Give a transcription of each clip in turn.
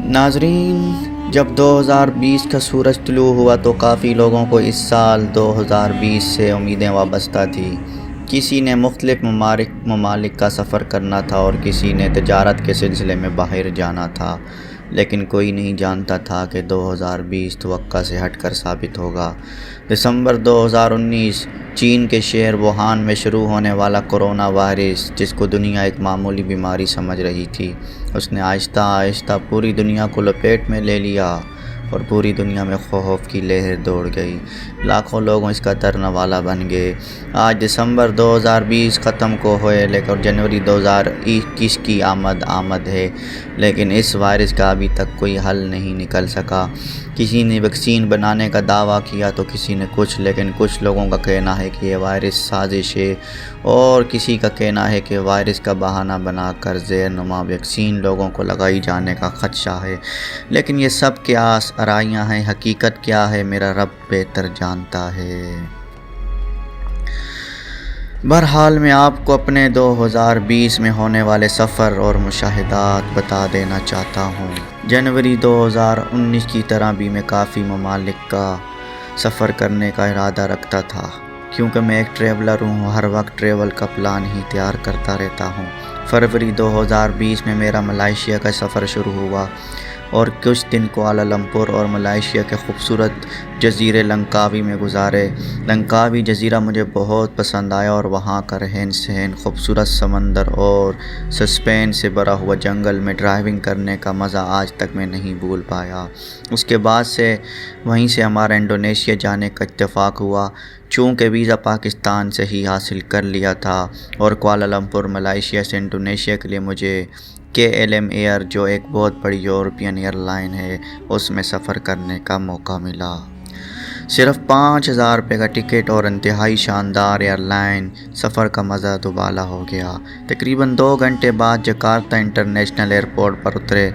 ناظرین، جب 2020 کا سورج طلوع ہوا تو کافی لوگوں کو اس سال 2020 سے امیدیں وابستہ تھیں۔ کسی نے مختلف ممالک کا سفر کرنا تھا اور کسی نے تجارت کے سلسلے میں باہر جانا تھا، لیکن کوئی نہیں جانتا تھا کہ 2020 توقع سے ہٹ کر ثابت ہوگا۔ دسمبر 2019، چین کے شہر ووہان میں شروع ہونے والا کرونا وائرس، جس کو دنیا ایک معمولی بیماری سمجھ رہی تھی، اس نے آہستہ آہستہ پوری دنیا کو لپیٹ میں لے لیا اور پوری دنیا میں خوف کی لہر دوڑ گئی۔ لاکھوں لوگ اس کا درنوالا بن گئے۔ آج دسمبر 2020 ختم کو ہوئے لیکن جنوری 2021 کی آمد ہے، لیکن اس وائرس کا ابھی تک کوئی حل نہیں نکل سکا۔ کسی نے ویکسین بنانے کا دعویٰ کیا تو کسی نے کچھ، لیکن کچھ لوگوں کا کہنا ہے کہ یہ وائرس سازش ہے اور کسی کا کہنا ہے کہ وائرس کا بہانہ بنا کر زہر نما ویکسین لوگوں کو لگائی جانے کا خدشہ ہے۔ لیکن یہ سب کیا آرائیاں ہیں، حقیقت کیا ہے، میرا رب بہتر جانتا ہے۔ بہرحال میں آپ کو اپنے 2020 میں ہونے والے سفر اور مشاہدات بتا دینا چاہتا ہوں۔ جنوری 2019 کی طرح بھی میں کافی ممالک کا سفر کرنے کا ارادہ رکھتا تھا، کیونکہ میں ایک ٹریولر ہوں، ہر وقت ٹریول کا پلان ہی تیار کرتا رہتا ہوں۔ فروری 2020 میں میرا ملائیشیا کا سفر شروع ہوا اور کچھ دن کوالالمپور اور ملائیشیا کے خوبصورت جزیرے لنکاوی میں گزارے۔ لنکاوی جزیرہ مجھے بہت پسند آیا اور وہاں کا رہن سہن، خوبصورت سمندر اور سسپینس سے بھرا ہوا جنگل میں ڈرائیونگ کرنے کا مزہ آج تک میں نہیں بھول پایا۔ اس کے بعد سے وہیں سے ہمارا انڈونیشیا جانے کا اتفاق ہوا، چونکہ ویزا پاکستان سے ہی حاصل کر لیا تھا اور کوالالمپور ملائیشیا سے انڈونیشیا کے لیے مجھے KLM ایئر، جو ایک بہت بڑی یورپین ایئر لائن ہے، اس میں سفر کرنے کا موقع ملا۔ صرف 5,000 روپے کا ٹکٹ اور انتہائی شاندار ایئر لائن، سفر کا مزہ دوبالا ہو گیا۔ تقریباً 2 گھنٹے بعد جکارتہ انٹرنیشنل ایئرپورٹ پر اترے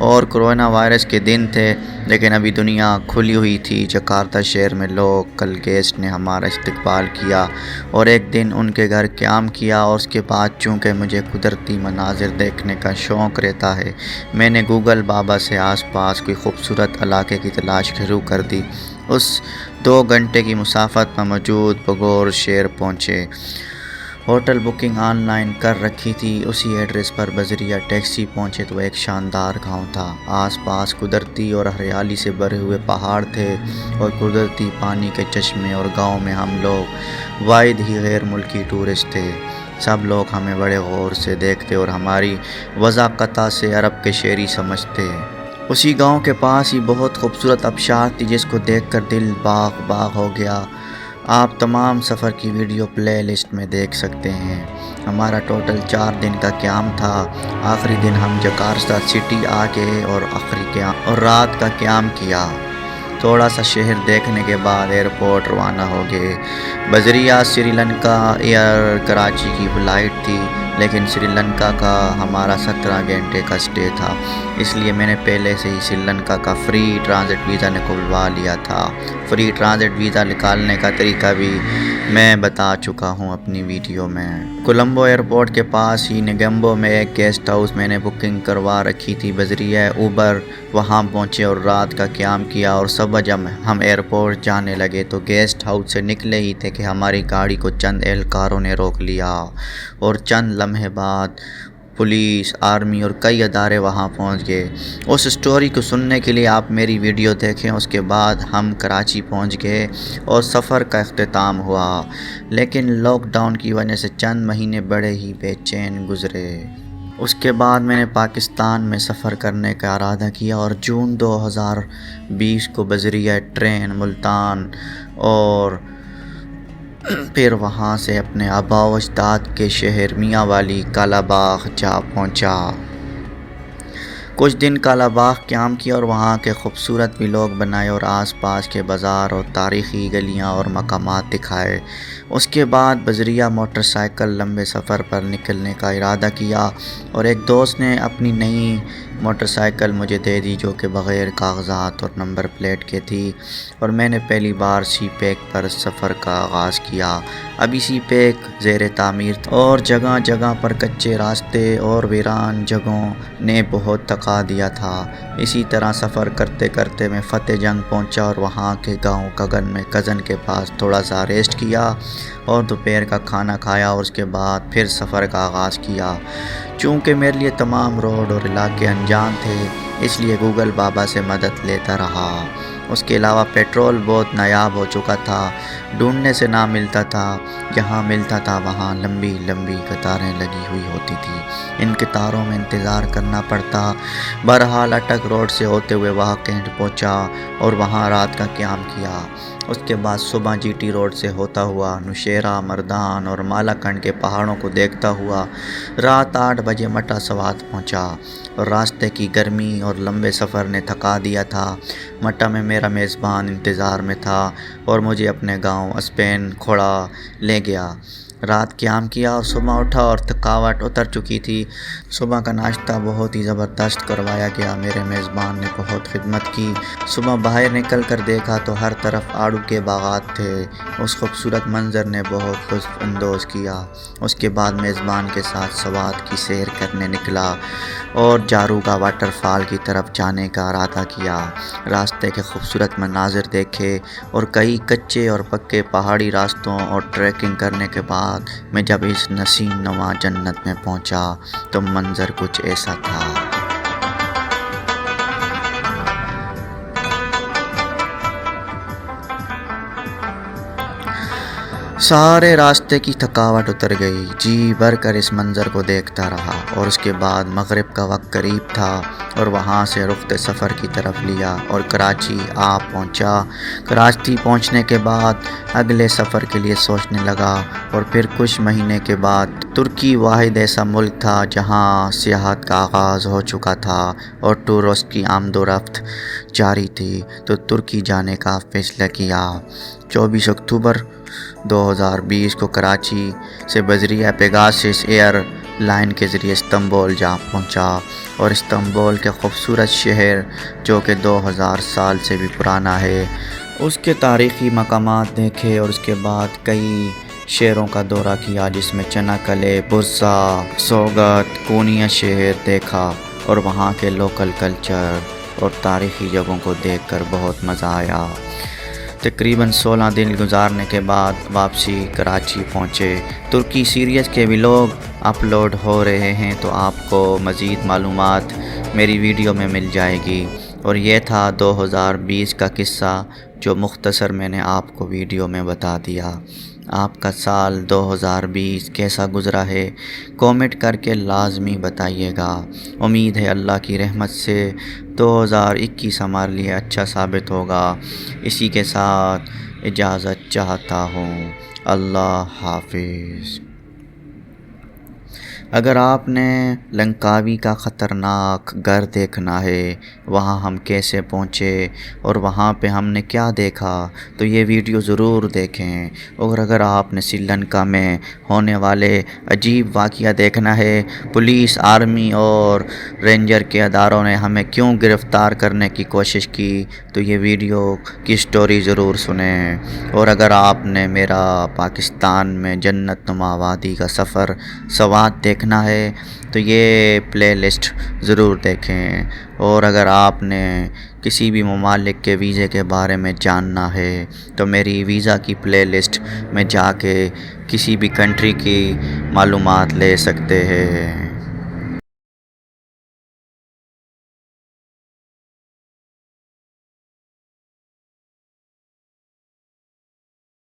اور کرونا وائرس کے دن تھے، لیکن ابھی دنیا کھلی ہوئی تھی۔ جکارتہ شہر میں لوکل گیسٹ نے ہمارا استقبال کیا اور ایک دن ان کے گھر قیام کیا، اور اس کے بعد چونکہ مجھے قدرتی مناظر دیکھنے کا شوق رہتا ہے، میں نے گوگل بابا سے آس پاس کوئی خوبصورت علاقے کی تلاش شروع کر دی۔ اس 2 گھنٹے کی مسافت میں موجود بگور شہر پہنچے۔ ہوٹل بکنگ آن لائن کر رکھی تھی، اسی ایڈریس پر بذریعہ ٹیکسی پہنچے تو ایک شاندار گاؤں تھا۔ آس پاس قدرتی اور ہریالی سے بھرے ہوئے پہاڑ تھے اور قدرتی پانی کے چشمے، اور گاؤں میں ہم لوگ واحد ہی غیر ملکی ٹورسٹ تھے۔ سب لوگ ہمیں بڑے غور سے دیکھتے اور ہماری وضاحت سے عرب کے شہری سمجھتے۔ اسی گاؤں کے پاس ہی بہت خوبصورت آبشار تھی، جس کو دیکھ کر دل باغ باغ ہو گیا۔ آپ تمام سفر کی ویڈیو پلے لسٹ میں دیکھ سکتے ہیں۔ ہمارا ٹوٹل 4 دن کا قیام تھا۔ آخری دن ہم جکارتہ سٹی آ گئے اور رات کا قیام کیا۔ تھوڑا سا شہر دیکھنے کے بعد ایئرپورٹ روانہ ہو گئے۔ بذریعہ سری لنکا ایئر کراچی کی فلائٹ تھی، لیکن سری لنکا کا ہمارا 17 گھنٹے کا سٹے تھا، اس لیے میں نے پہلے سے ہی سری لنکا کا فری ٹرانزٹ ویزا نکلوا لیا تھا۔ فری ٹرانزٹ ویزا نکالنے کا طریقہ بھی میں بتا چکا ہوں اپنی ویڈیو میں۔ کولمبو ایئرپورٹ کے پاس ہی نگمبو میں ایک گیسٹ ہاؤس میں نے بکنگ کروا رکھی تھی۔ بذریعہ اوبر وہاں پہنچے اور رات کا قیام کیا، اور صبح جب ہم ایئرپورٹ جانے لگے تو گیسٹ ہاؤس سے نکلے ہی تھے کہ ہماری گاڑی کو چند اہلکاروں نے روک لیا، اور چند لمحے بعد پولیس، آرمی اور کئی ادارے وہاں پہنچ گئے۔ اس سٹوری کو سننے کے لیے آپ میری ویڈیو دیکھیں۔ اس کے بعد ہم کراچی پہنچ گئے اور سفر کا اختتام ہوا، لیکن لاک ڈاؤن کی وجہ سے چند مہینے بڑے ہی بے چین گزرے۔ اس کے بعد میں نے پاکستان میں سفر کرنے کا ارادہ کیا اور جون 2020 کو بذریعہ ٹرین ملتان اور پھر وہاں سے اپنے آباء و اجداد کے شہر میاں والی کالا باغ جا پہنچا۔ کچھ دن کالا باغ قیام کیا اور وہاں کے خوبصورت ولاگ بنائے اور آس پاس کے بازار اور تاریخی گلیاں اور مقامات دکھائے۔ اس کے بعد بذریعہ موٹر سائیکل لمبے سفر پر نکلنے کا ارادہ کیا اور ایک دوست نے اپنی نئی موٹر سائیکل مجھے دے دی جو کہ بغیر کاغذات اور نمبر پلیٹ کے تھی، اور میں نے پہلی بار سی پیک پر سفر کا آغاز کیا۔ ابھی سی پیک زیر تعمیر تھا اور جگہ جگہ پر کچے راستے اور ویران جگہوں نے بہت تھکا دیا تھا۔ اسی طرح سفر کرتے کرتے میں فتح جنگ پہنچا اور وہاں کے گاؤں کگن میں کزن کے پاس تھوڑا سا ریسٹ کیا اور دوپہر کا کھانا کھایا اور اس کے بعد پھر سفر کا آغاز کیا۔ چونکہ میرے لیے تمام روڈ اور علاقے انجان تھے، اس لیے گوگل بابا سے مدد لیتا رہا۔ اس کے علاوہ پیٹرول بہت نایاب ہو چکا تھا، ڈھونڈنے سے نہ ملتا تھا، جہاں ملتا تھا وہاں لمبی لمبی قطاریں لگی ہوئی ہوتی تھی، ان قطاروں میں انتظار کرنا پڑتا۔ بہرحال اٹک روڈ سے ہوتے ہوئے وہاں کینٹ پہنچا اور وہاں رات کا قیام کیا۔ اس کے بعد صبح جی ٹی روڈ سے ہوتا ہوا نوشیرہ، مردان اور مالاکنڈ کے پہاڑوں کو دیکھتا ہوا رات 8 بجے مٹا سوات پہنچا، اور راستے کی گرمی اور لمبے سفر نے تھکا دیا تھا۔ مٹا میں میرا میزبان انتظار میں تھا اور مجھے اپنے گاؤں اسپین کھوڑا لے گیا۔ رات قیام کیا اور صبح اٹھا اور تھکاوٹ اتر چکی تھی۔ صبح کا ناشتہ بہت ہی زبردست کروایا گیا، میرے میزبان نے بہت خدمت کی۔ صبح باہر نکل کر دیکھا تو ہر طرف آڑو کے باغات تھے، اس خوبصورت منظر نے بہت لطف اندوز کیا۔ اس کے بعد میزبان کے ساتھ سوات کی سیر کرنے نکلا اور جاروگا واٹر فال کی طرف جانے کا ارادہ کیا۔ راستے کے خوبصورت مناظر دیکھے اور کئی کچے اور پکے پہاڑی راستوں اور ٹریکنگ کرنے کے بعد میں جب اس نسیم نما جنت میں پہنچا تو منظر کچھ ایسا تھا۔ سارے راستے کی تھکاوٹ اتر گئی، جی بھر کر اس منظر کو دیکھتا رہا، اور اس کے بعد مغرب کا وقت قریب تھا اور وہاں سے رخت سفر کی طرف لیا اور کراچی آ پہنچا۔ کراچی پہنچنے کے بعد اگلے سفر کے لیے سوچنے لگا، اور پھر کچھ مہینے کے بعد ترکی واحد ایسا ملک تھا جہاں سیاحت کا آغاز ہو چکا تھا اور ٹورسٹ کی آمد و رفت جاری تھی، تو ترکی جانے کا فیصلہ کیا۔ 24 اکتوبر 2020 کو کراچی سے بذریعہ پیگاسس ایئر لائن کے ذریعے استنبول جا پہنچا، اور استنبول کے خوبصورت شہر جو کہ 2000 سال سے بھی پرانا ہے، اس کے تاریخی مقامات دیکھے، اور اس کے بعد کئی شہروں کا دورہ کیا جس میں چناکلے، برسا، سوگت، کونیا شہر دیکھا، اور وہاں کے لوکل کلچر اور تاریخی جگہوں کو دیکھ کر بہت مزہ آیا۔ تقریباً 16 دن گزارنے کے بعد واپسی کراچی پہنچے۔ ترکی سیریز کے ولاگ اپلوڈ ہو رہے ہیں، تو آپ کو مزید معلومات میری ویڈیو میں مل جائے گی، اور یہ تھا 2020 کا قصہ جو مختصر میں نے آپ کو ویڈیو میں بتا دیا۔ آپ کا سال 2020 کیسا گزرا ہے کومنٹ کر کے لازمی بتائیے گا۔ امید ہے اللہ کی رحمت سے 2021 ہمارے لیے اچھا ثابت ہوگا۔ اسی کے ساتھ اجازت چاہتا ہوں، اللہ حافظ۔ اگر آپ نے لنکاوی کا خطرناک گھر دیکھنا ہے، وہاں ہم کیسے پہنچے اور وہاں پہ ہم نے کیا دیکھا، تو یہ ویڈیو ضرور دیکھیں۔ اور اگر آپ نے سری لنکا میں ہونے والے عجیب واقعہ دیکھنا ہے، پولیس، آرمی اور رینجر کے اداروں نے ہمیں کیوں گرفتار کرنے کی کوشش کی، تو یہ ویڈیو کی سٹوری ضرور سنیں۔ اور اگر آپ نے میرا پاکستان میں جنت نما وادی کا سفر سوات دیکھنا ہے، تو یہ پلے لسٹ ضرور دیکھیں۔ اور اگر آپ نے کسی بھی ممالک کے ویزے کے بارے میں جاننا ہے، تو میری ویزا کی پلے لسٹ میں جا کے کسی بھی کنٹری کی معلومات لے سکتے ہیں۔